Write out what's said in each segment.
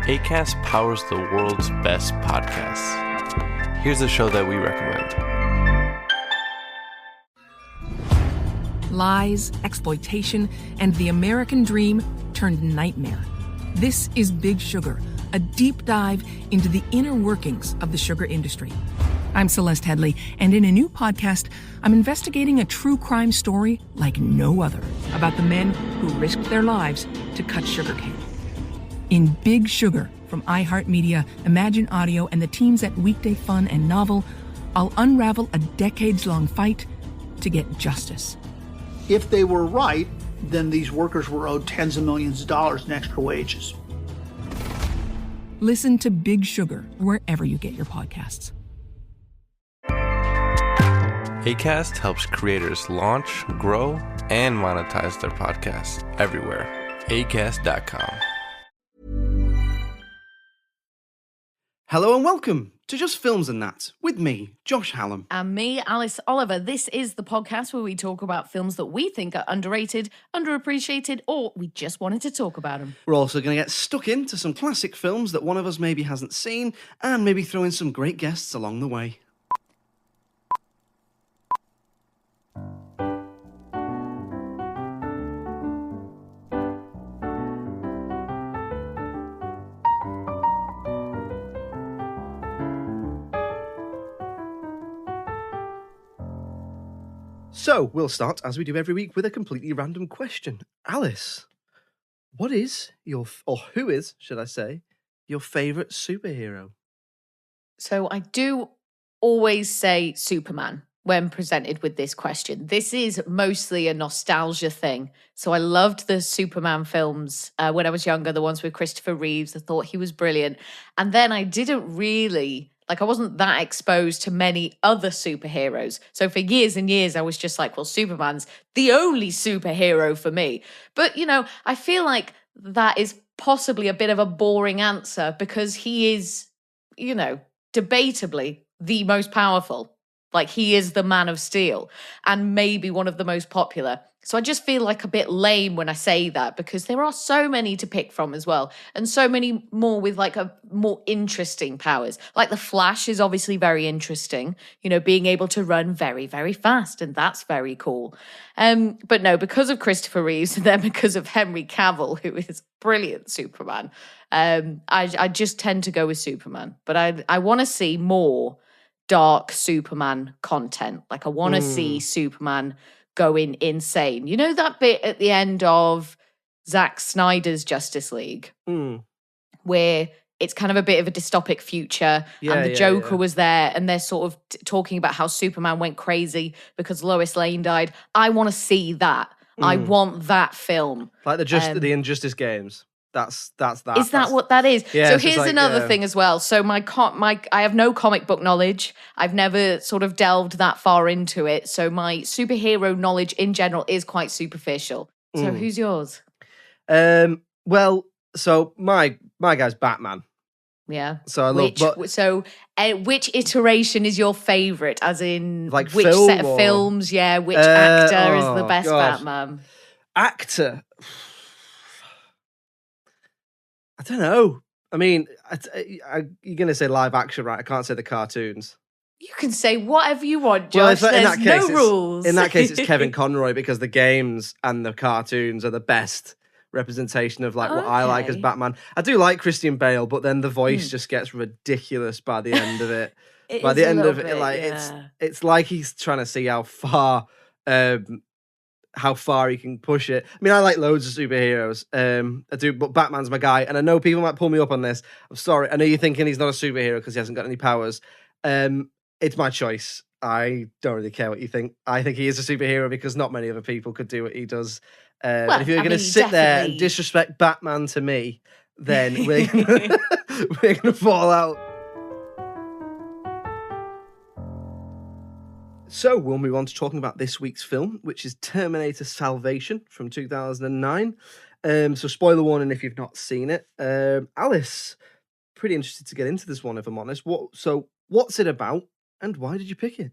Acast powers the world's best podcasts. Here's a show that we recommend. Lies, exploitation, and the American dream turned nightmare. This is Big Sugar, a deep dive into the inner workings of the sugar industry. I'm Celeste Headley, and in a new podcast, I'm investigating a true crime story like no other about the men who risked their lives to cut sugarcane. In Big Sugar from iHeartMedia, Imagine Audio, and the teams at Weekday Fun and Novel, I'll unravel a decades-long fight to get justice. If they were right, then these workers were owed tens of millions of dollars in extra wages. Listen to Big Sugar wherever you get your podcasts. Acast helps creators launch, grow, and monetize their podcasts everywhere. Acast.com. Hello and welcome to Just Films and That with me, Josh Hallam. And me, Alice Oliver. This is the podcast where we talk about films that we think are underrated, underappreciated, or we just wanted to talk about them. We're also going to get stuck into some classic films that one of us maybe hasn't seen and maybe throw in some great guests along the way. So, we'll start, as we do every week, with a completely random question. Alice, what is who is, should I say, your favourite superhero? So I do always say Superman when presented with this question. This is mostly a nostalgia thing. So I loved the Superman films when I was younger, the ones with Christopher Reeves. I thought he was brilliant. And then I didn't really... I wasn't that exposed to many other superheroes. So for years and years, I was just like, well, Superman's the only superhero for me. But, I feel like that is possibly a bit of a boring answer because he is, debatably the most powerful. He is the Man of Steel and maybe one of the most popular. So I just feel like a bit lame when I say that because there are so many to pick from as well. And so many more with a more interesting powers. Like the Flash is obviously very interesting, being able to run very, very fast. And that's very cool. But no, because of Christopher Reeves and then because of Henry Cavill, who is brilliant Superman, I just tend to go with Superman. But I want to see more dark Superman content. I want to see Superman going insane. You know that bit at the end of Zack Snyder's Justice League where it's kind of a bit of a dystopic future and the Joker was there and they're sort of talking about how Superman went crazy because Lois Lane died. I want to see that. I want that film. Like the Injustice games. That's that. Is that what that is? Yeah, so here's another thing as well. So I have no comic book knowledge. I've never sort of delved that far into it. So my superhero knowledge in general is quite superficial. So who's yours? Well, so my guy's Batman. Yeah. So I love. Which iteration is your favorite? As in, which film set of films? Yeah. Which actor is the best Batman? Actor. I don't know. I mean, you're going to say live action, right? I can't say the cartoons. You can say whatever you want, Josh. There's no rules. In that case, it's Kevin Conroy because the games and the cartoons are the best representation of what I like as Batman. I do like Christian Bale, but then the voice just gets ridiculous by the end of it. By the end of it, it's like he's trying to see how far he can push it. I mean, I like loads of superheroes. I do, but Batman's my guy. And I know people might pull me up on this. I'm sorry. I know you're thinking he's not a superhero because he hasn't got any powers. It's my choice. I don't really care what you think. I think he is a superhero because not many other people could do what he does. If you're going to sit there and disrespect Batman to me, then we're going to fall out. So we'll move on to talking about this week's film, which is Terminator Salvation from 2009. So spoiler warning if you've not seen it. Alice, pretty interested to get into this one, if I'm honest. What's it about and why did you pick it?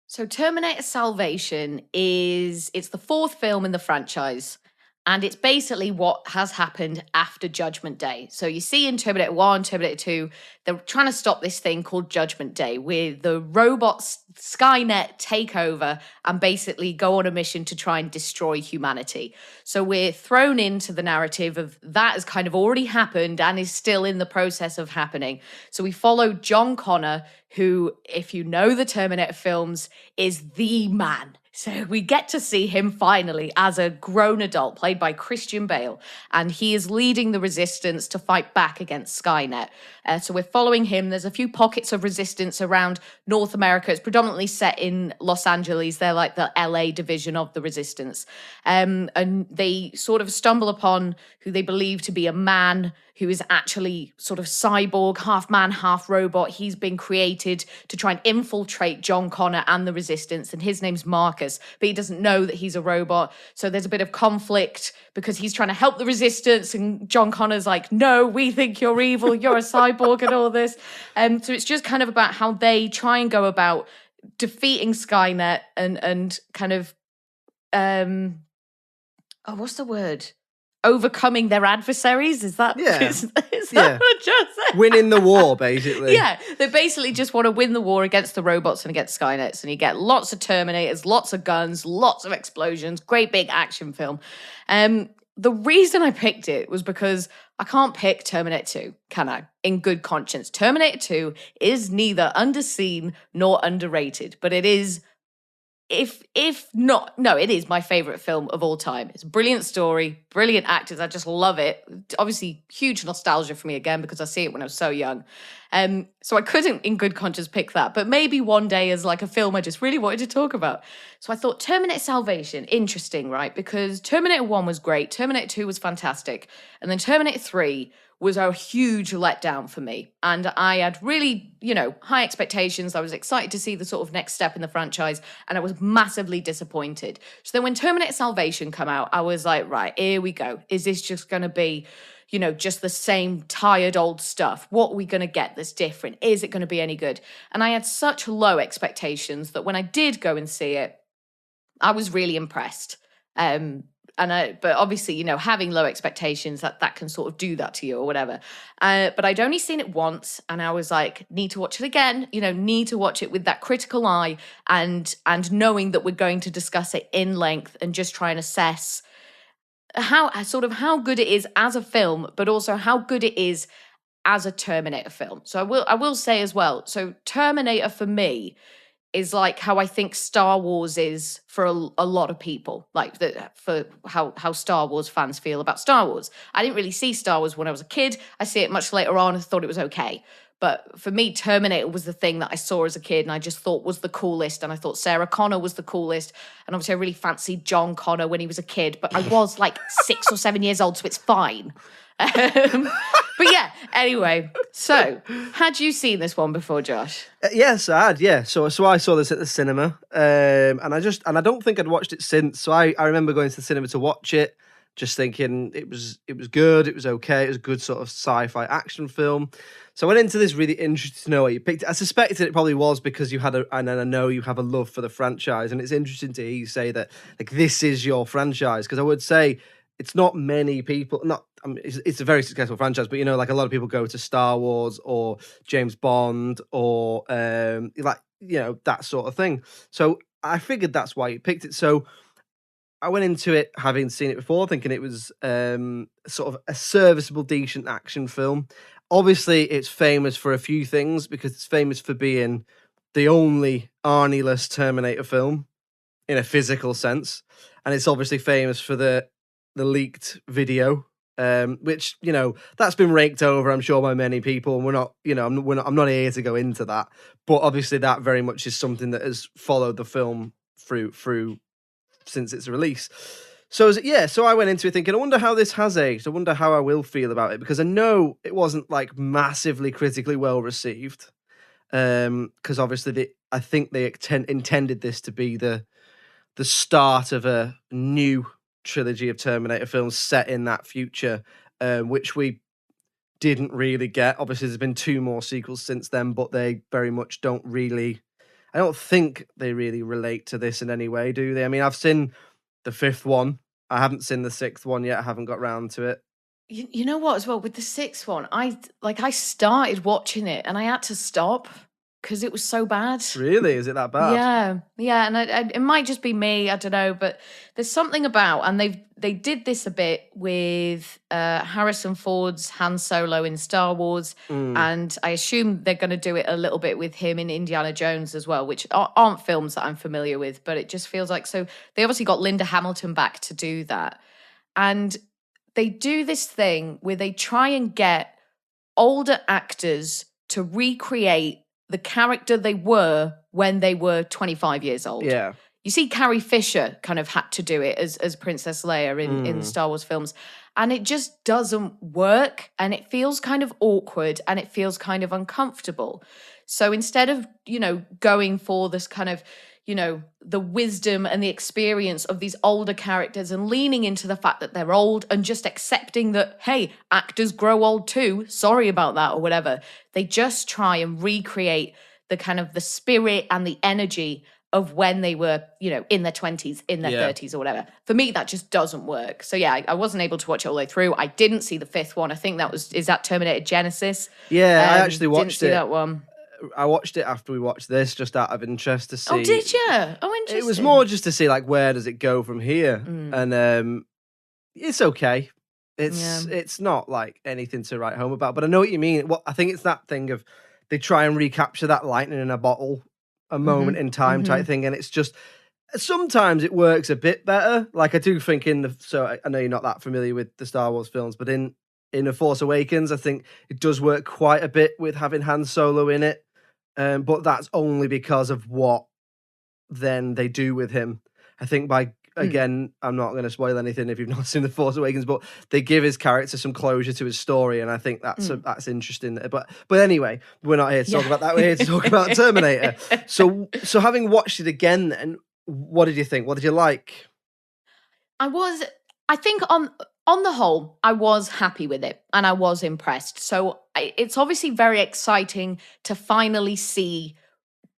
So Terminator Salvation it's the fourth film in the franchise. And it's basically what has happened after Judgment Day. So you see in Terminator 1, Terminator 2, they're trying to stop this thing called Judgment Day, where the robots Skynet take over and basically go on a mission to try and destroy humanity. So we're thrown into the narrative of that has kind of already happened and is still in the process of happening. So we follow John Connor, who, if you know the Terminator films, is the man. So we get to see him finally as a grown adult, played by Christian Bale, and he is leading the resistance to fight back against Skynet. So we're following him. There's a few pockets of resistance around North America. It's predominantly set in Los Angeles. They're like the LA division of the resistance. And they sort of stumble upon who they believe to be a man who is actually sort of cyborg, half man, half robot. He's been created to try and infiltrate John Connor and the resistance, and his name's Marcus, but he doesn't know that he's a robot. So there's a bit of conflict because he's trying to help the resistance, and John Connor's like, no, we think you're evil, you're a cyborg and all this. So it's just kind of about how they try and go about defeating Skynet and kind of, what's the word? Overcoming their adversaries. Is that Yeah. is that what I just said? Winning the war, basically. Yeah, they basically just want to win the war against the robots and against Skynets, and you get lots of Terminators, lots of guns, lots of explosions, great big action film. The reason I picked it was because I can't pick Terminator 2, can I? In good conscience. Terminator 2 is neither underseen nor underrated, but it is it is my favorite film of all time. It's a brilliant story, brilliant actors. I just love it. Obviously, huge nostalgia for me again because I see it when I was so young. So I couldn't, in good conscience, pick that. But maybe one day as like a film I just really wanted to talk about. So I thought Terminator Salvation, interesting, right? Because Terminator 1 was great. Terminator 2 was fantastic. And then Terminator 3 was a huge letdown for me. And I had really, high expectations. I was excited to see the sort of next step in the franchise, and I was massively disappointed. So then when Terminator Salvation came out, I was like, right, here we go. Is this just going to be, just the same tired old stuff? What are we going to get that's different? Is it going to be any good? And I had such low expectations that when I did go and see it, I was really impressed. But obviously, having low expectations, that can sort of do that to you or whatever. But I'd only seen it once, and I was like, need to watch it again, need to watch it with that critical eye and knowing that we're going to discuss it in length and just try and assess how good it is as a film, but also how good it is as a Terminator film. So I will say as well, so Terminator for me is like how I think Star Wars is for a lot of people, like for how Star Wars fans feel about Star Wars. I didn't really see Star Wars when I was a kid. I see it much later on and thought it was okay. But for me, Terminator was the thing that I saw as a kid and I just thought was the coolest. And I thought Sarah Connor was the coolest. And obviously I really fancied John Connor when he was a kid, but I was like 6 or 7 years old, so it's fine. But yeah, anyway, so had you seen this one before, Josh? Yes, I had. Yeah, so I saw this at the cinema, and I don't think I'd watched it since. So I remember going to the cinema to watch it, just thinking it was good, it was okay, it was a good sort of sci-fi action film. So I went into this really interested to know what you picked. I suspected it probably was because you had and I know you have a love for the franchise, and it's interesting to hear you say that like this is your franchise, because I would say it's not many people. It's a very successful franchise, but like a lot of people go to Star Wars or James Bond or that sort of thing. So I figured that's why you picked it. So I went into it having seen it before, thinking it was sort of a serviceable, decent action film. Obviously, it's famous for a few things because it's famous for being the only Arnie-less Terminator film in a physical sense, and it's obviously famous for the leaked video, which that's been raked over, I'm sure, by many people. And we're not, I'm not here to go into that, but obviously that very much is something that has followed the film through since its release. So I went into it thinking, I wonder how this has aged. I wonder how I will feel about it, because I know it wasn't like massively critically well received. Because obviously I think they intended this to be the start of a new trilogy of Terminator films set in that future, which we didn't really get. Obviously, there's been 2 more sequels since then, but they very much I don't think they really relate to this in any way, do they? I mean, I've seen the 5th one, I haven't seen the 6th one yet. I haven't got round to it. You know what, as well, with the 6th one, I started watching it and I had to stop because it was so bad. Really? Is it that bad? Yeah, and it might just be me, I don't know, but there's something about, and they did this a bit with Harrison Ford's Han Solo in Star Wars, and I assume they're going to do it a little bit with him in Indiana Jones as well, which aren't films that I'm familiar with, but it just feels like, so they obviously got Linda Hamilton back to do that, and they do this thing where they try and get older actors to recreate the character they were when they were 25 years old. Yeah. You see Carrie Fisher kind of had to do it as Princess Leia in the Star Wars films. And it just doesn't work. And it feels kind of awkward and it feels kind of uncomfortable. So instead of, going for this kind of, the wisdom and the experience of these older characters and leaning into the fact that they're old and just accepting that, hey, actors grow old too, sorry about that or whatever. They just try and recreate the kind of the spirit and the energy of when they were, in their 20s, in their 30s or whatever. For me, that just doesn't work. So yeah, I wasn't able to watch it all the way through. I didn't see the 5th one. I think is that Terminator Genesis? Yeah, I actually watched didn't see that one. I watched it after we watched this, just out of interest to see. Oh, did you? Oh, interesting. It was more just to see, like, where does it go from here? And it's okay. It's not, like, anything to write home about. But I know what you mean. I think it's that thing of they try and recapture that lightning in a bottle, a moment in time type thing. And it's just, sometimes it works a bit better. Like, I do think so I know you're not that familiar with the Star Wars films, but in The Force Awakens, I think it does work quite a bit with having Han Solo in it. But that's only because of what then they do with him. I think again, I'm not going to spoil anything if you've not seen The Force Awakens, but they give his character some closure to his story, and I think that's interesting. But anyway, we're not here to talk about that. We're here to talk about Terminator. So having watched it again, then what did you think? What did you like? I think on the whole, I was happy with it and I was impressed. So it's obviously very exciting to finally see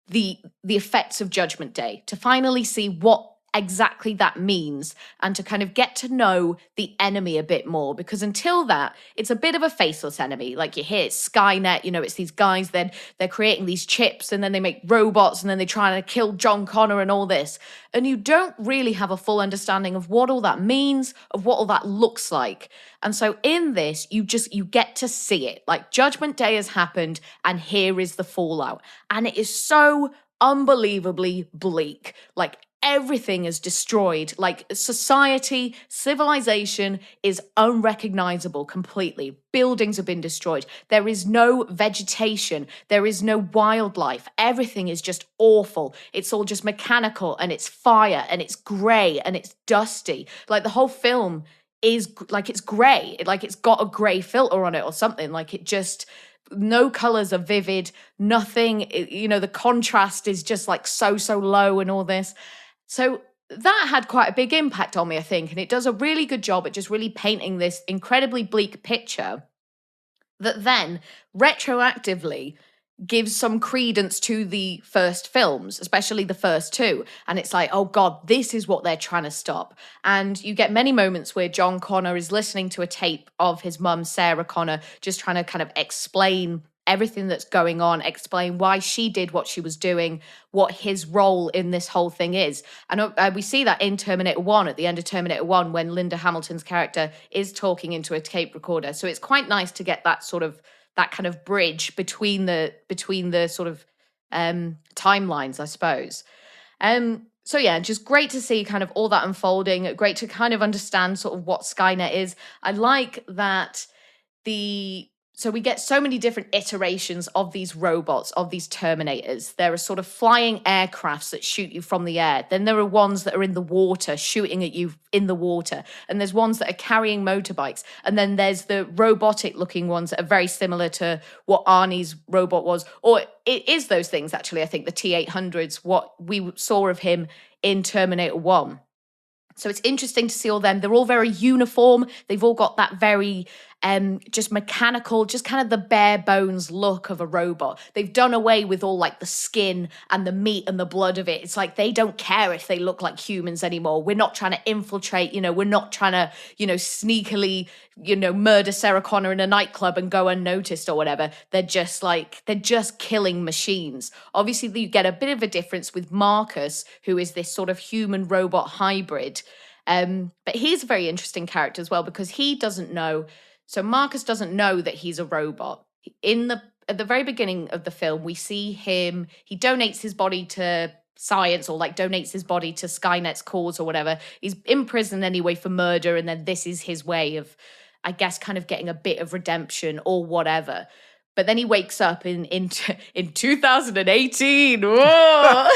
the effects of Judgment Day, to finally see what exactly that means and to kind of get to know the enemy a bit more, because until that, it's a bit of a faceless enemy. Like you hear it's Skynet, it's these guys, then they're creating these chips and then they make robots and then they try to kill John Connor and all this. And you don't really have a full understanding of what all that means, of what all that looks like. And so in this, you get to see it. Like Judgment Day has happened and here is the fallout. And it is so unbelievably bleak. Like everything is destroyed. Like society, civilization is unrecognizable completely. Buildings have been destroyed. There is no vegetation. There is no wildlife. Everything is just awful. It's all just mechanical and it's fire and it's grey and it's dusty. Like the whole film is like it's grey. Like it's got a grey filter on it or something. Like it just... no colors are vivid, nothing, the contrast is just like so low and all this. So that had quite a big impact on me, I think. And it does a really good job at just really painting this incredibly bleak picture that then retroactively gives some credence to the first films, especially the first two. And it's like, oh God, this is what they're trying to stop. And you get many moments where John Connor is listening to a tape of his mum, Sarah Connor, just trying to kind of explain everything that's going on, explain why she did what she was doing, what his role in this whole thing is. And we see that in Terminator 1, at the end of Terminator 1, when Linda Hamilton's character is talking into a tape recorder. So it's quite nice to get that kind of bridge between the sort of timelines, I suppose. So yeah, just great to see kind of all that unfolding. Great to kind of understand sort of what Skynet is. I like that so we get so many different iterations of these robots, of these Terminators. There are sort of flying aircrafts that shoot you from the air. Then there are ones that are in the water, shooting at you in the water. And there's ones that are carrying motorbikes. And then there's the robotic-looking ones that are very similar to what Arnie's robot was. Or it is those things, actually, I think, the T-800s, what we saw of him in Terminator 1. So it's interesting to see all them. They're all very uniform. They've all got that very just mechanical, just kind of the bare bones look of a robot. They've done away with all like the skin and the meat and the blood of it. It's like they don't care if they look like humans anymore. We're not trying to infiltrate, we're not trying to, sneakily, murder Sarah Connor in a nightclub and go unnoticed or whatever. They're just killing machines. Obviously, you get a bit of a difference with Marcus, who is this sort of human robot hybrid. But he's a very interesting character as well because he doesn't know. So Marcus doesn't know that he's a robot. At the very beginning of the film, we see him. He donates his body to science, or like donates his body to Skynet's cause or whatever. He's in prison anyway for murder, and then this is his way of, I guess, kind of getting a bit of redemption or whatever. But then he wakes up in 2018. Whoa!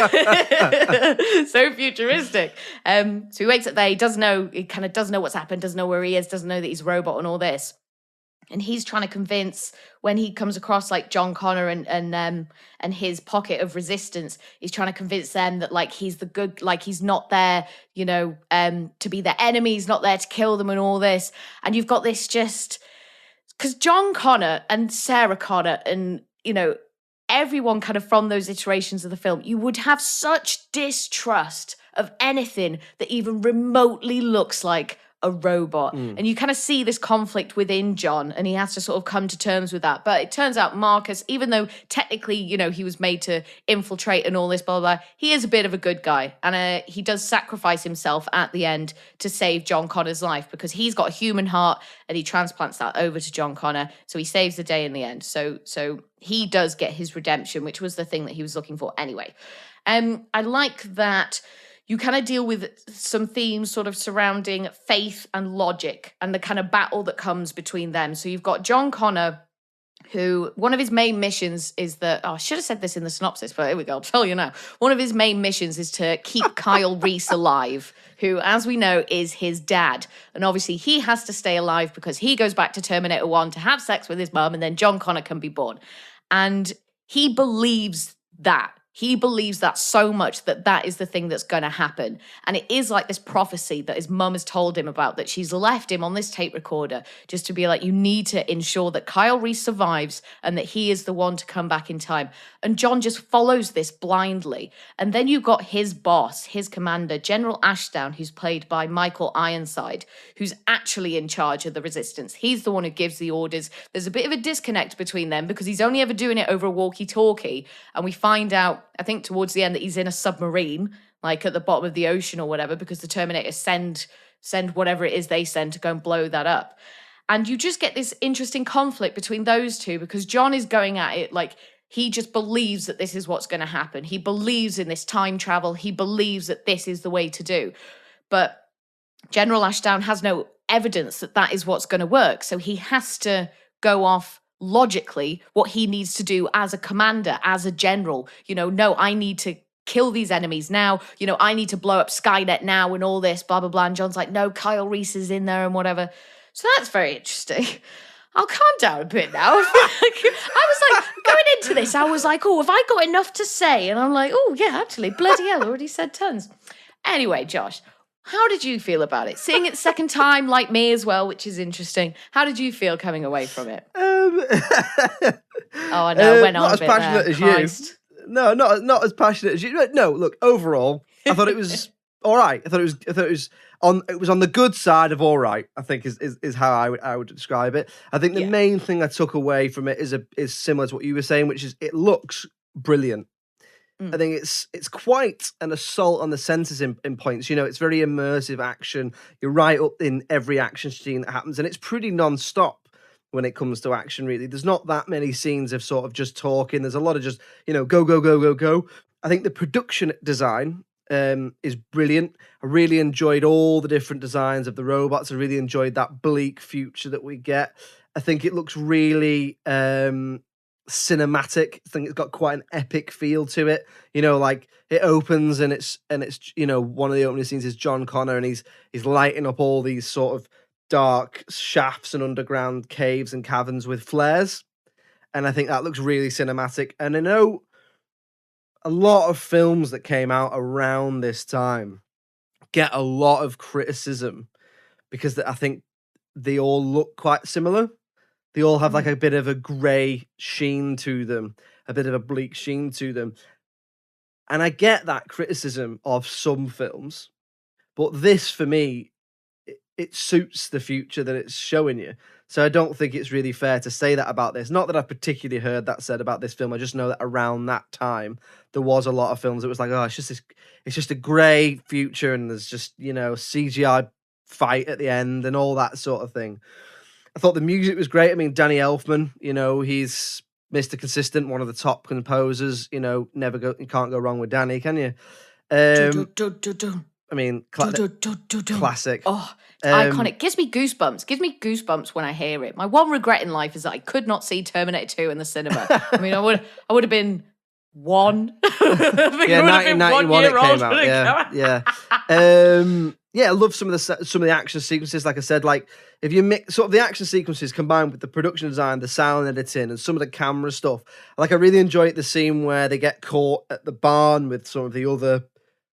So futuristic. So he wakes up there. He kind of doesn't know what's happened, doesn't know where he is, doesn't know that he's a robot and all this. And he's trying to convince, when he comes across like John Connor and his pocket of resistance, he's trying to convince them that like he's the good, like he's not there, to be their enemy. He's not there to kill them and all this. And you've got this just, because John Connor and Sarah Connor and, everyone kind of from those iterations of the film, you would have such distrust of anything that even remotely looks like a robot. And you kind of see this conflict within John, and he has to sort of come to terms with that. But it turns out Marcus, even though technically, he was made to infiltrate and all this, blah, blah, blah, he is a bit of a good guy. And he does sacrifice himself at the end to save John Connor's life, because he's got a human heart and he transplants that over to John Connor. So he saves the day in the end. So he does get his redemption, which was the thing that he was looking for anyway. I like that you kind of deal with some themes sort of surrounding faith and logic and the kind of battle that comes between them. So you've got John Connor, who one of his main missions is that, I should have said this in the synopsis, but here we go, I'll tell you now. One of his main missions is to keep Kyle Reese alive, who, as we know, is his dad. And obviously he has to stay alive because he goes back to Terminator 1 to have sex with his mum, and then John Connor can be born. And he believes that. He believes that so much that is the thing that's going to happen. And it is like this prophecy that his mum has told him about, that she's left him on this tape recorder just to be like, you need to ensure that Kyle Reese survives and that he is the one to come back in time. And John just follows this blindly. And then you've got his boss, his commander, General Ashdown, who's played by Michael Ironside, who's actually in charge of the resistance. He's the one who gives the orders. There's a bit of a disconnect between them because he's only ever doing it over a walkie-talkie. And we find out, I think towards the end, that he's in a submarine, like at the bottom of the ocean or whatever, because the Terminators send whatever it is they send to go and blow that up. And you just get this interesting conflict between those two, because John is going at it like he just believes that this is what's going to happen. He believes in this time travel. He believes that this is the way to do. But General Ashdown has no evidence that that is what's going to work. So he has to go off logically what he needs to do as a commander, as a general. No, I need to kill these enemies now. I need to blow up Skynet now and all this, blah, blah, blah. And John's like, no, Kyle Reese is in there and whatever. So that's very interesting. I'll calm down a bit now. I was like, going into this, I was like, have I got enough to say? And I'm like, yeah, actually, bloody hell, already said tons. Anyway, Josh, how did you feel about it? Seeing it second time, like me as well, which is interesting. How did you feel coming away from it? I know, went on not a as bit passionate there. as Christ. you. No, not as passionate as you. No, look, overall, I thought it was all right. I thought it was on the good side of all right, I think is how I would describe it. I think the main thing I took away from it is similar to what you were saying, which is it looks brilliant. I think it's quite an assault on the senses in points. It's very immersive action. You're right up in every action scene that happens, and it's pretty non-stop when it comes to action, really. There's not that many scenes of sort of just talking. There's a lot of just, go, go, go, go, go. I think the production design is brilliant. I really enjoyed all the different designs of the robots. I really enjoyed that bleak future that we get. I think it looks really cinematic. I think it's got quite an epic feel to it. Like it opens and it's one of the opening scenes is John Connor, and he's lighting up all these sort of dark shafts and underground caves and caverns with flares. And I think that looks really cinematic. And I know a lot of films that came out around this time get a lot of criticism because I think they all look quite similar. They all have like a bit of a grey sheen to them, a bit of a bleak sheen to them. And I get that criticism of some films, but this for me, it suits the future that it's showing you. So I don't think it's really fair to say that about this. Not that I've particularly heard that said about this film. I just know that around that time there was a lot of films that was like, oh, it's just a grey future, and there's just, you know, CGI fight at the end and all that sort of thing. I thought the music was great. I mean, Danny Elfman, you know, he's Mr. Consistent, one of the top composers. You know, you can't go wrong with Danny, can you? I mean, classic. Oh, it's iconic. Gives me goosebumps. Gives me goosebumps when I hear it. My one regret in life is that I could not see Terminator 2 in the cinema. I mean, I would have been one. Yeah, 1991 it came out. Yeah, I love some of the action sequences. Like I said, like if you mix sort of the action sequences combined with the production design, the sound editing, and some of the camera stuff, like I really enjoyed the scene where they get caught at the barn with some of the other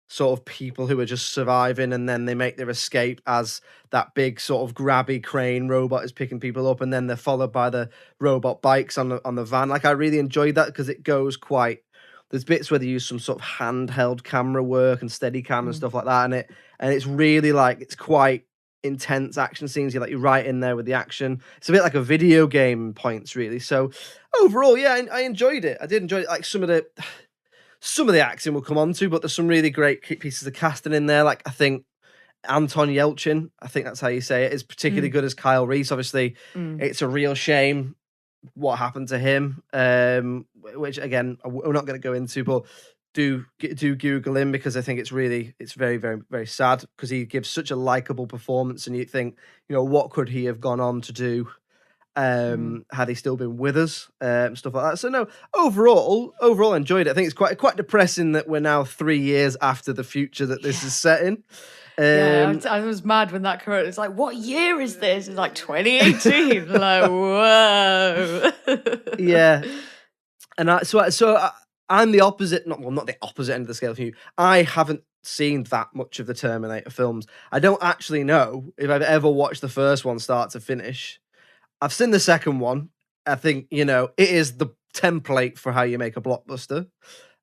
sort of people who are just surviving, and then they make their escape as that big sort of grabby crane robot is picking people up, and then they're followed by the robot bikes on the van. Like I really enjoyed that because it goes quite. There's bits where they use some sort of handheld camera work and steady cam and stuff like that, and it's really like it's quite intense action scenes. You're right in there with the action. It's a bit like a video game points, really. So overall, yeah, I enjoyed it. I did enjoy it. Like some of the acting we'll come on to, but there's some really great pieces of casting in there. Like I think Anton Yelchin, I think that's how you say it, is particularly good as Kyle Reese. Obviously, it's a real shame what happened to him, which again we're not going to go into, but do Google him because I think it's very, very, very sad because he gives such a likable performance, and you think, you know, what could he have gone on to do had he still been with us, stuff like that. So no, overall enjoyed it. I think it's quite depressing that we're now 3 years after the future that this is set in. I was mad when that came out. It's like, what year is this? It's like 2018. Like, whoa. Yeah. And I'm the opposite, not the opposite end of the scale from you. I haven't seen that much of the Terminator films. I don't actually know if I've ever watched the first one start to finish. I've seen the second one. I think, you know, it is the template for how you make a blockbuster.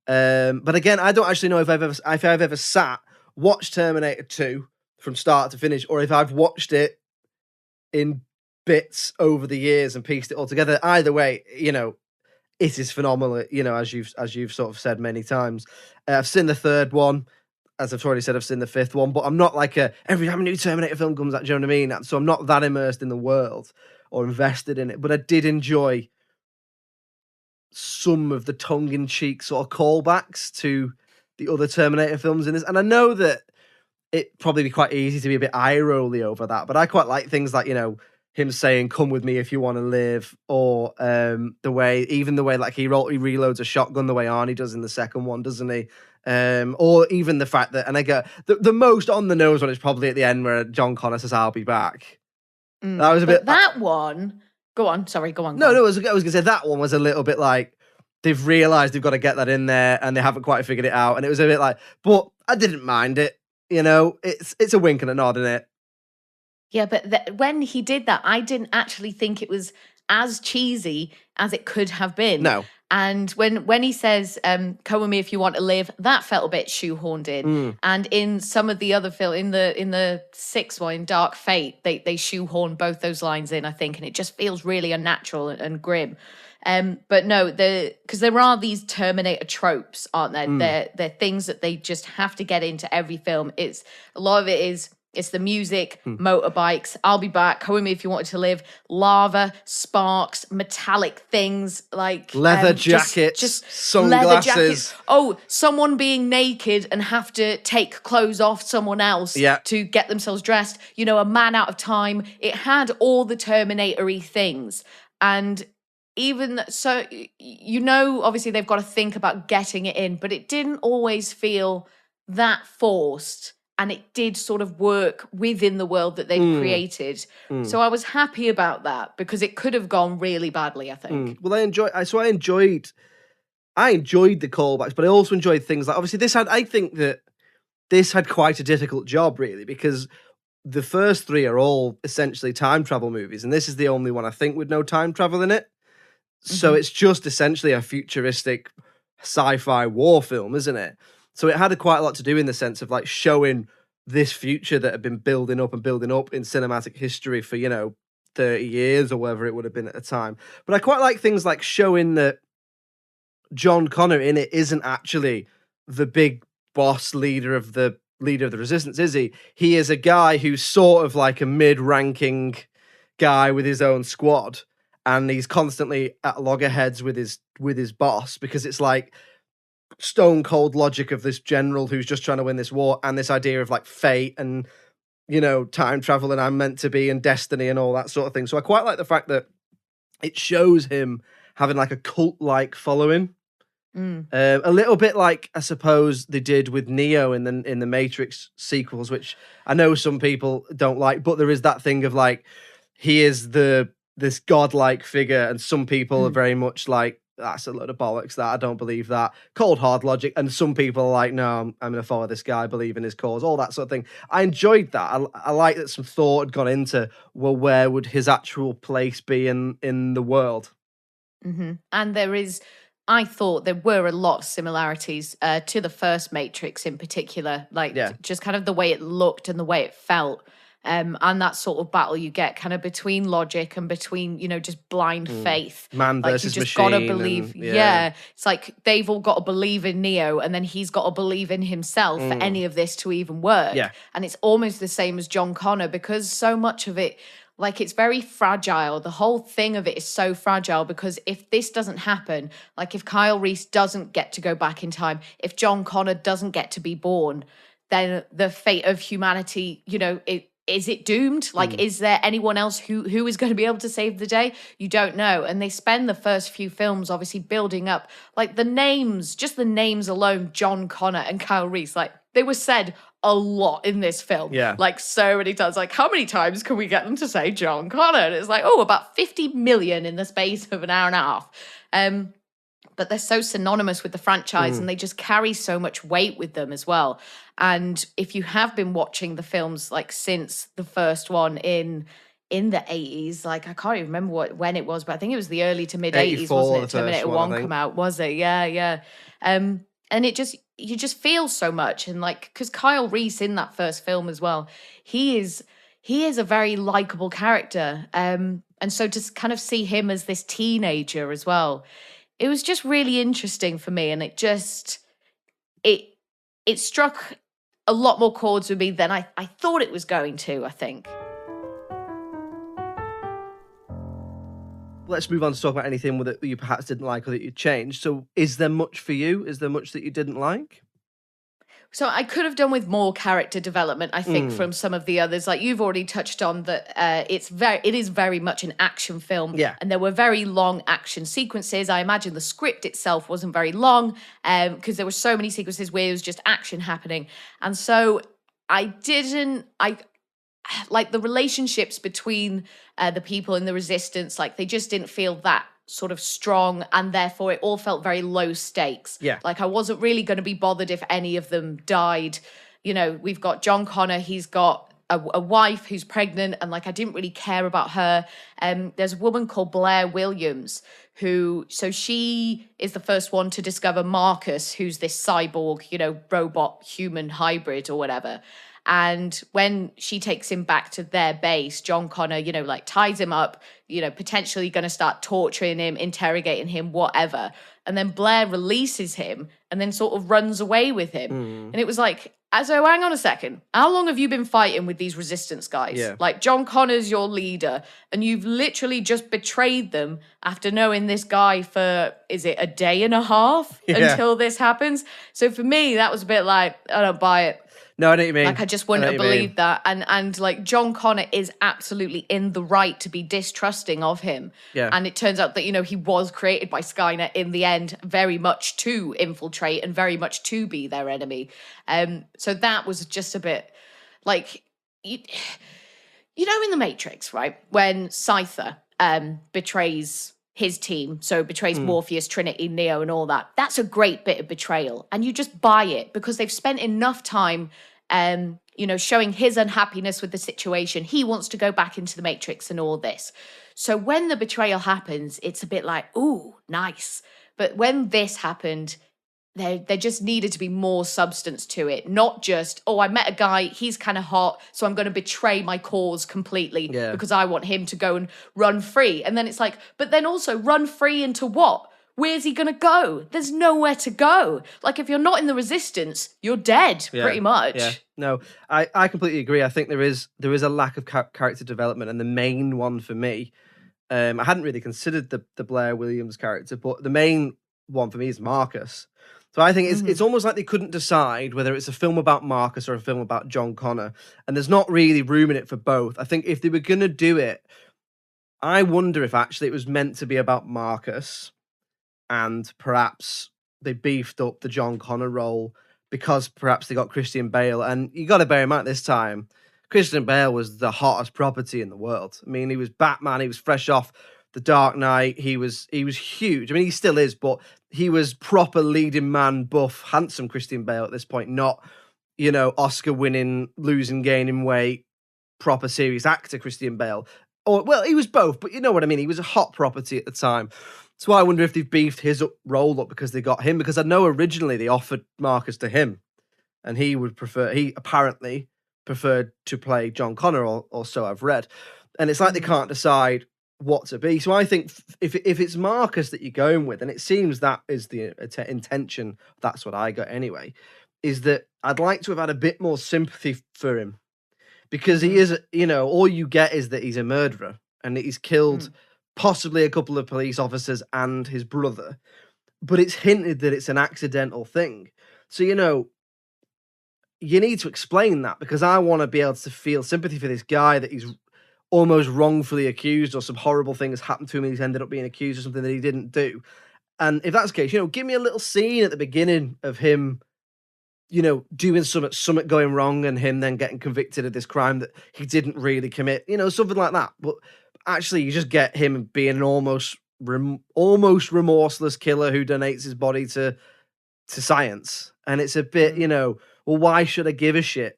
But again, I don't actually know if I've ever watched Terminator 2 from start to finish, or if I've watched it in bits over the years and pieced it all together. Either way, you know, it is phenomenal, you know, as you've sort of said many times. I've seen the third one. As I've already said, I've seen the fifth one, but I'm not like every time a new Terminator film comes out, do you know what I mean? So I'm not that immersed in the world or invested in it, but I did enjoy some of the tongue-in-cheek sort of callbacks to the other Terminator films in this. And I know that it'd probably be quite easy to be a bit eye-rolly over that, but I quite like things like, you know, him saying, come with me if you want to live, or the way like he reloads a shotgun the way Arnie does in the second one, doesn't he? Or even the fact that, and I get the most on the nose one is probably at the end where John Connor says, I'll be back. That was a bit. That one. Go on. Sorry, go on. No, I was going to say that one was a little bit like they've realised they've got to get that in there and they haven't quite figured it out. And it was a bit like, but I didn't mind it. You know, it's a wink and a nod, isn't it? Yeah, but when he did that, I didn't actually think it was as cheesy as it could have been. No. And when he says, come with me if you want to live, that felt a bit shoehorned in. And in some of the other in the sixth one, in Dark Fate, they shoehorn both those lines in, I think, and it just feels really unnatural and grim. But no, because there are these Terminator tropes, aren't there? They're things that they just have to get into every film. A lot of it is, it's the music, motorbikes, I'll be back, come with me if you wanted to live, lava, sparks, metallic things like leather jackets, just sunglasses. Leather jackets. Oh, someone being naked and have to take clothes off someone else to get themselves dressed. You know, a man out of time. It had all the Terminator-y things. And even so, you know, obviously they've got to think about getting it in, but it didn't always feel that forced. And it did sort of work within the world that they've created. So I was happy about that because it could have gone really badly, I think. Well, I enjoyed the callbacks, but I also enjoyed things like, obviously I think that this had quite a difficult job, really, because the first three are all essentially time travel movies, and this is the only one I think with no time travel in it. So it's just essentially a futuristic sci-fi war film, isn't it? So it had quite a lot to do in the sense of like showing this future that had been building up in cinematic history for, 30 years or whatever it would have been at the time. But I quite like things like showing that John Connor in it isn't actually the big boss leader of the resistance, is he? He is a guy who's sort of like a mid-ranking guy with his own squad, and he's constantly at loggerheads with his boss, because it's like stone cold logic of this general who's just trying to win this war, and this idea of like fate and time travel and I'm meant to be and destiny and all that sort of thing. So I quite like the fact that it shows him having like a cult-like following. A little bit like I suppose they did with Neo in the Matrix sequels, which I know some people don't like, but there is that thing of like he is this godlike figure, and some people are very much like, that's a load of bollocks, that I don't believe that, cold hard logic, and some people are like, no, I'm going to follow this guy, believe in his cause, all that sort of thing. I enjoyed that. I like that some thought had gone into, well, where would his actual place be in the world? And I thought there were a lot of similarities to the first Matrix in particular, like just kind of the way it looked and the way it felt. And that sort of battle you get kind of between logic and between, just blind faith. Man like versus you just machine. Gotta believe. It's like they've all got to believe in Neo, and then he's got to believe in himself for any of this to even work. Yeah. And it's almost the same as John Connor, because so much of it, like, it's very fragile. The whole thing of it is so fragile, because if this doesn't happen, like if Kyle Reese doesn't get to go back in time, if John Connor doesn't get to be born, then the fate of humanity, is it doomed? Like, is there anyone else who is going to be able to save the day? You don't know. And they spend the first few films obviously building up, like the names alone, John Connor and Kyle Reese, like they were said a lot in this film. Yeah. Like so many times. Like, how many times can we get them to say John Connor? And it's like, about 50 million in the space of an hour and a half. But they're so synonymous with the franchise and they just carry so much weight with them as well. And if you have been watching the films like since the first one in the 80s, like I can't even remember when it was, but I think it was the early to mid 80s, wasn't it? Terminator 1 come out, was it? Yeah. And you just feel so much. And like, because Kyle Reese in that first film as well, he is a very likable character. And so to kind of see him as this teenager as well, it was just really interesting for me, and it struck a lot more chords with me than I thought it was going to, I think. Let's move on to talk about anything that you perhaps didn't like or that you changed. So is there much for you? Is there much that you didn't like? So I could have done with more character development, I think, from some of the others. Like you've already touched on that, it is very much an action film. Yeah. And there were very long action sequences. I imagine the script itself wasn't very long, because there were so many sequences where it was just action happening. And so I like the relationships between the people in the resistance, like they just didn't feel that sort of strong, and therefore it all felt very low stakes. Yeah. Like I wasn't really going to be bothered if any of them died. We've got John Connor, he's got a wife who's pregnant, and like I didn't really care about her. There's a woman called Blair Williams so she is the first one to discover Marcus, who's this cyborg, robot human hybrid or whatever. And when she takes him back to their base, John Connor, like ties him up, potentially going to start torturing him, interrogating him, whatever. And then Blair releases him and then sort of runs away with him. And it was like, so hang on a second. How long have you been fighting with these resistance guys? Yeah. Like John Connor's your leader, and you've literally just betrayed them after knowing this guy for, is it a day and a half until this happens? So for me, that was a bit like, I don't buy it. No, I know what you mean. Like, I just wouldn't have believed that. And like, John Connor is absolutely in the right to be distrusting of him. Yeah. And it turns out that, he was created by Skynet in the end, very much to infiltrate and very much to be their enemy. So that was just a bit like, in The Matrix, right? When Scyther betrays his team, so betrays Morpheus, Trinity, Neo, and all that. That's a great bit of betrayal. And you just buy it because they've spent enough time showing his unhappiness with the situation. He wants to go back into the Matrix and all this. So when the betrayal happens, it's a bit like, ooh, nice. But when this happened, there just needed to be more substance to it. Not just, oh, I met a guy, he's kind of hot, so I'm going to betray my cause completely because I want him to go and run free. And then it's like, but then also run free into what? Where's he going to go? There's nowhere to go. Like, if you're not in the resistance, you're dead, pretty much. Yeah, no, I completely agree. I think there is a lack of character development, and the main one for me, I hadn't really considered the Blair Williams character, but the main one for me is Marcus. So I think it's almost like they couldn't decide whether it's a film about Marcus or a film about John Connor, and there's not really room in it for both. I think if they were going to do it, I wonder if actually it was meant to be about Marcus, and perhaps they beefed up the John Connor role because perhaps they got Christian Bale. And you got to bear in mind this time, Christian Bale was the hottest property in the world. I mean, he was Batman. He was fresh off The Dark Knight. He was huge. I mean, he still is, but he was proper leading man, buff, handsome Christian Bale at this point, not, Oscar winning, losing, gaining weight, proper serious actor Christian Bale. Or, well, he was both, but you know what I mean? He was a hot property at the time. So I wonder if they've beefed his role up because they got him, because I know originally they offered Marcus to him and he apparently preferred to play John Connor, or so I've read. And it's like they can't decide what to be. So I think if it's Marcus that you're going with, and it seems that is the intention, that's what I got anyway, is that I'd like to have had a bit more sympathy for him, because he is, all you get is that he's a murderer and that he's killed possibly a couple of police officers and his brother, but it's hinted that it's an accidental thing. So, you need to explain that, because I want to be able to feel sympathy for this guy that he's almost wrongfully accused, or some horrible thing has happened to him and he's ended up being accused of something that he didn't do. And if that's the case, give me a little scene at the beginning of him, doing something going wrong and him then getting convicted of this crime that he didn't really commit, something like that. But actually, you just get him being an almost remorseless killer who donates his body to science. And it's a bit, well, why should I give a shit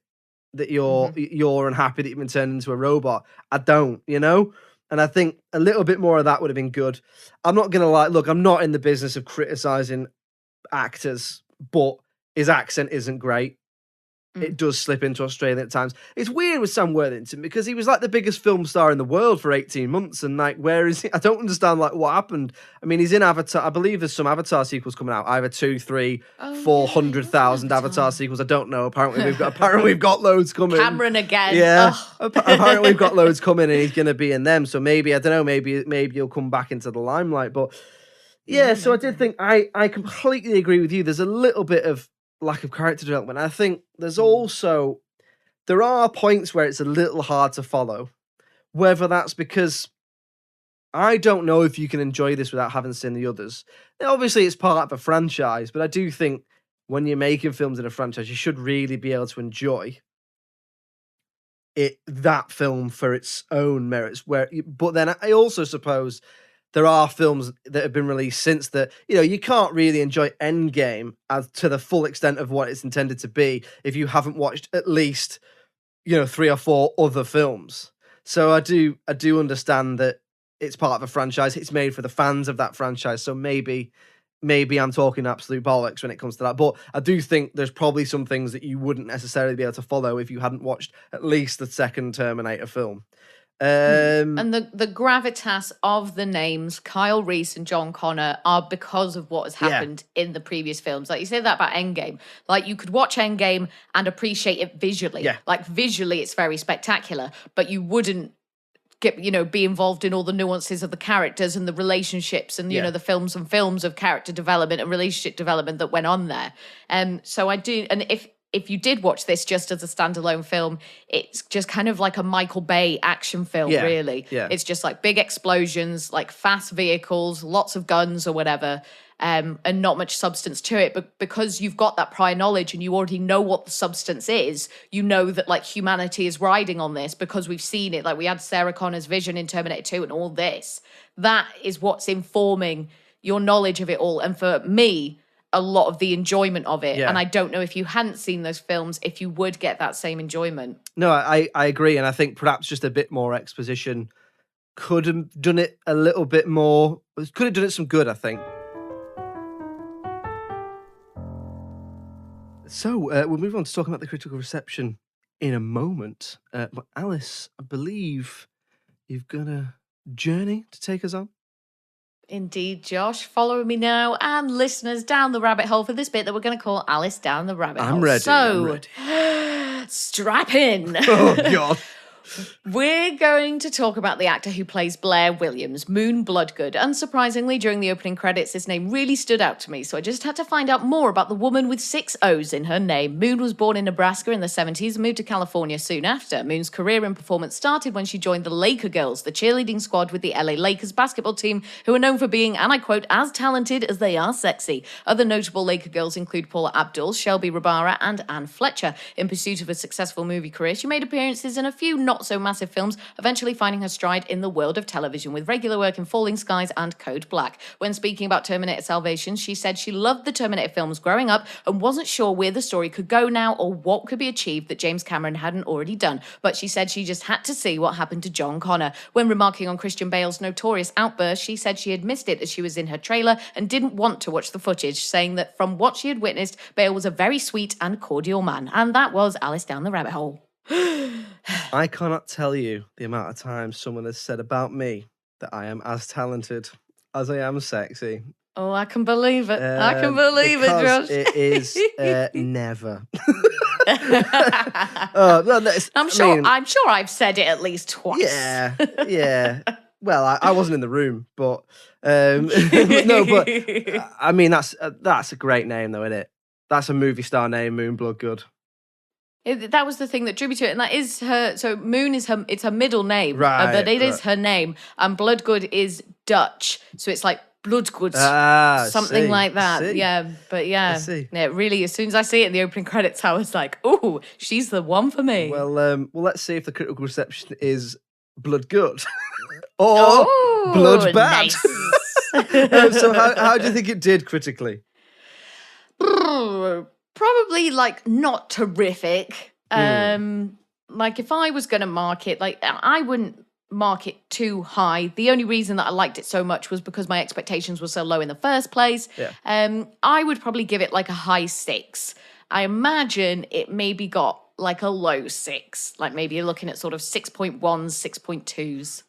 that you're unhappy that you've been turned into a robot? I don't, And I think a little bit more of that would have been good. I'm not going to lie. Look, I'm not in the business of criticizing actors, but his accent isn't great. It does slip into Australian at times. It's weird with Sam Worthington, because he was like the biggest film star in the world for 18 months. And like, where is he? I don't understand what happened. I mean, he's in Avatar. I believe there's some Avatar sequels coming out. Either 2, 3, 400,000 Avatar sequels. I don't know. Apparently we've got loads coming. Cameron again. Yeah. Apparently we've got loads coming and he's going to be in them. So maybe, I don't know, maybe he'll come back into the limelight. But yeah, so I did think I completely agree with you. There's a little bit of lack of character development. I think there are points where it's a little hard to follow, whether that's because I don't know if you can enjoy this without having seen the others. Now, obviously it's part of a franchise, but I do think when you're making films in a franchise, you should really be able to enjoy that film for its own merits. But then I also suppose there are films that have been released since that, you can't really enjoy Endgame as to the full extent of what it's intended to be if you haven't watched at least, 3 or 4 other films. So I do understand that it's part of a franchise. It's made for the fans of that franchise. So maybe I'm talking absolute bollocks when it comes to that. But I do think there's probably some things that you wouldn't necessarily be able to follow if you hadn't watched at least the second Terminator film. And the gravitas of the names Kyle Reese and John Connor are because of what has happened in the previous films. Like you said that about Endgame. Like, you could watch Endgame and appreciate it visually. Yeah. Like, visually it's very spectacular, but you wouldn't be involved in all the nuances of the characters and the relationships and, the films of character development and relationship development that went on there. So I do, and if you did watch this just as a standalone film, it's just kind of like a Michael Bay action film, really. Yeah. It's just like big explosions, like fast vehicles, lots of guns or whatever, and not much substance to it. But because you've got that prior knowledge and you already know what the substance is, you know that like humanity is riding on this because we've seen it. Like, we had Sarah Connor's vision in Terminator 2 and all this. That is what's informing your knowledge of it all. And for me, a lot of the enjoyment of it. Yeah. And I don't know if you hadn't seen those films, if you would get that same enjoyment. No, I agree. And I think perhaps just a bit more exposition could have done it a little bit more. Could have done it some good, I think. So we'll move on to talking about the critical reception in a moment. But Alice, I believe you've got a journey to take us on. Indeed, Josh. Follow me now and listeners down the rabbit hole for this bit that we're going to call Alice Down the Rabbit Hole. I'm ready. So, strap in. Oh, God. We're going to talk about the actor who plays Blair Williams, Moon Bloodgood. Unsurprisingly, during the opening credits, his name really stood out to me, so I just had to find out more about the woman with 6 O's in her name. Moon was born in Nebraska in the 70s and moved to California soon after. Moon's career in performance started when she joined the Laker Girls, the cheerleading squad with the LA Lakers basketball team, who are known for being, and I quote, as talented as they are sexy. Other notable Laker girls include Paula Abdul, Shelby Rabara, and Ann Fletcher. In pursuit of a successful movie career, she made appearances in a few not-so-massive films, eventually finding her stride in the world of television with regular work in Falling Skies and Code Black. When speaking about Terminator Salvation, she said she loved the Terminator films growing up and wasn't sure where the story could go now or what could be achieved that James Cameron hadn't already done, but she said she just had to see what happened to John Connor. When remarking on Christian Bale's notorious outburst, she said she had missed it as she was in her trailer and didn't want to watch the footage, saying that from what she had witnessed, Bale was a very sweet and cordial man. And that was Alice Down the Rabbit Hole. I cannot tell you the amount of times someone has said about me that I am as talented as I am sexy. Oh, I can believe it. I can believe it, Josh. It is never. No, I'm sure I've said it at least twice. Yeah. Well, I wasn't in the room, but no, but I mean that's a great name, though, isn't it? That's a movie star name, Moon Bloodgood. That was the thing that drew me to it, and that is her. So Moon is it's her middle name, right? But it is her name, and Bloodgood is Dutch, so it's like Bloodgood, something like that. Yeah, but yeah, really. As soon as I see it in the opening credits, I was like, "Oh, she's the one for me." Well, let's see if the critical reception is blood good or blood bad. Nice. So how do you think it did critically? Probably like not terrific. Like if I was going to mark it, like I wouldn't mark it too high. The only reason that I liked it so much was because my expectations were so low in the first place. Yeah. I would probably give it like a high 6. I imagine it maybe got like a low 6, like maybe you're looking at sort of 6.1s, 6.2s.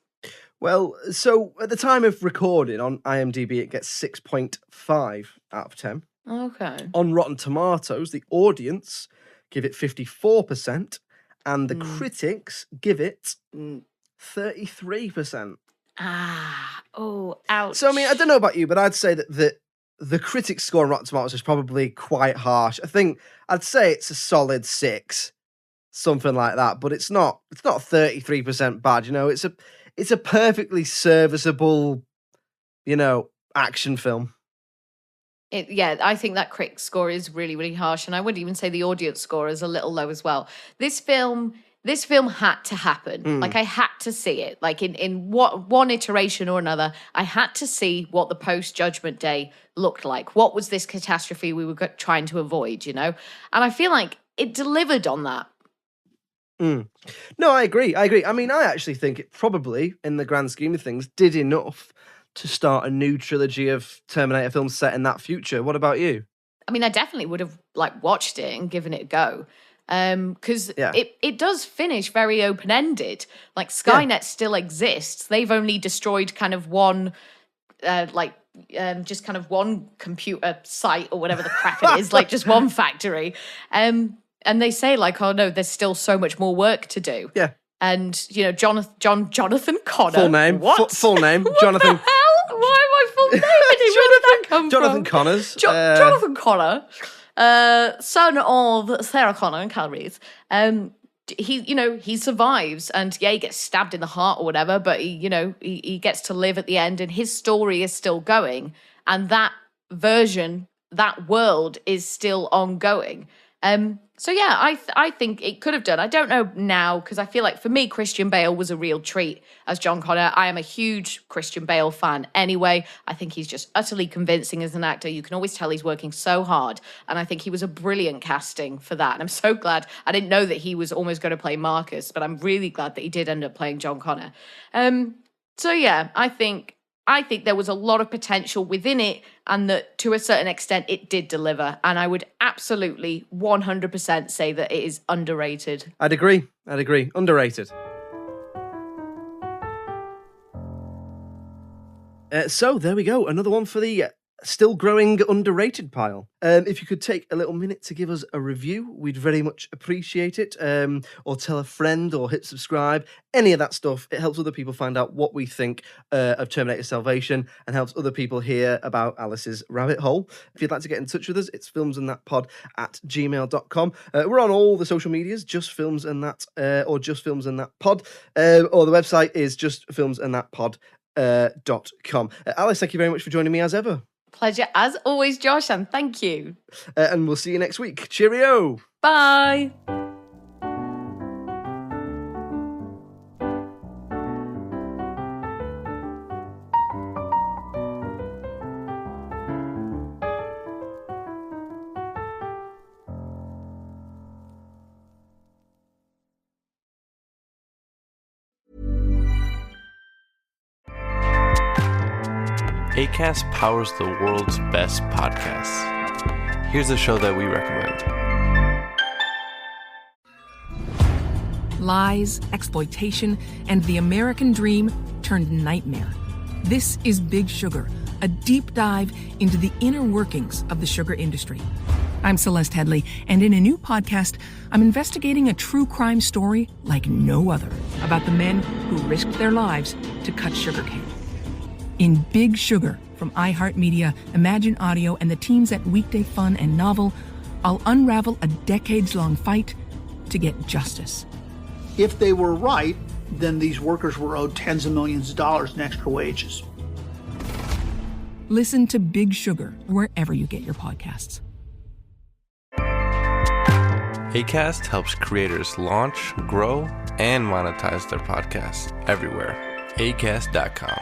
Well, so at the time of recording on IMDb, it gets 6.5 out of 10. Okay. On Rotten Tomatoes, the audience give it 54%, and the critics give it 33%. Ouch. So, I mean, I don't know about you, but I'd say that the critics' score on Rotten Tomatoes is probably quite harsh. I think I'd say it's a solid 6, something like that, but it's not 33% bad, you know. It's a perfectly serviceable, you know, action film. I think that critic score is really, really harsh, and I would even say the audience score is a little low as well. This film had to happen. Like I had to see it. Like in one iteration or another, I had to see what the post-Judgment Day looked like. What was this catastrophe we were trying to avoid, you know? And I feel like it delivered on that. No, I agree. I mean, I actually think it probably, in the grand scheme of things, did enough to start a new trilogy of Terminator films set in that future. What about you? I mean, I definitely would have like watched it and given it a go. Because it does finish very open-ended. Like Skynet still exists. They've only destroyed kind of one, just kind of one computer site or whatever the crap it is, like just one factory. And they say like, oh no, there's still so much more work to do. Yeah. And you know, Jonathan Connor. Full name. What? Full name. What Jonathan. the hell? Why am I full name? Where did that come Jonathan from? Connors. Jonathan Connor, son of Sarah Connor and Cal Reese. He survives and he gets stabbed in the heart or whatever, but he gets to live at the end and his story is still going. And that version, that world is still ongoing. So yeah, I think it could have done. I don't know now, because I feel like for me, Christian Bale was a real treat as John Connor. I am a huge Christian Bale fan anyway. I think he's just utterly convincing as an actor. You can always tell he's working so hard. And I think he was a brilliant casting for that. And I'm so glad. I didn't know that he was almost going to play Marcus, but I'm really glad that he did end up playing John Connor. So yeah, I think there was a lot of potential within it, and that to a certain extent it did deliver. And I would absolutely 100% say that it is underrated. I'd agree. Underrated. So there we go. Another one for the still growing underrated pile. If you could take a little minute to give us a review, we'd very much appreciate it. Or tell a friend, or hit subscribe, any of that stuff. It helps other people find out what we think of Terminator Salvation, and helps other people hear about Alice's rabbit hole. If you'd like to get in touch with us, it's filmsandthatpod@gmail.com. We're on all the social medias, Just Films and That, or Just Films and That Pod, or the website is justfilmsandthatpod.com. Alice, thank you very much for joining me as ever. Pleasure as always, Josh, and thank you. And we'll see you next week. Cheerio. Bye. Acast powers the world's best podcasts. Here's a show that we recommend. Lies, exploitation, and the American dream turned nightmare. This is Big Sugar, a deep dive into the inner workings of the sugar industry. I'm Celeste Headley, and in a new podcast, I'm investigating a true crime story like no other about the men who risked their lives to cut sugarcane. In Big Sugar from iHeartMedia, Imagine Audio, and the teams at Weekday Fun and Novel, I'll unravel a decades-long fight to get justice. If they were right, then these workers were owed tens of millions of dollars in extra wages. Listen to Big Sugar wherever you get your podcasts. Acast helps creators launch, grow, and monetize their podcasts everywhere. Acast.com.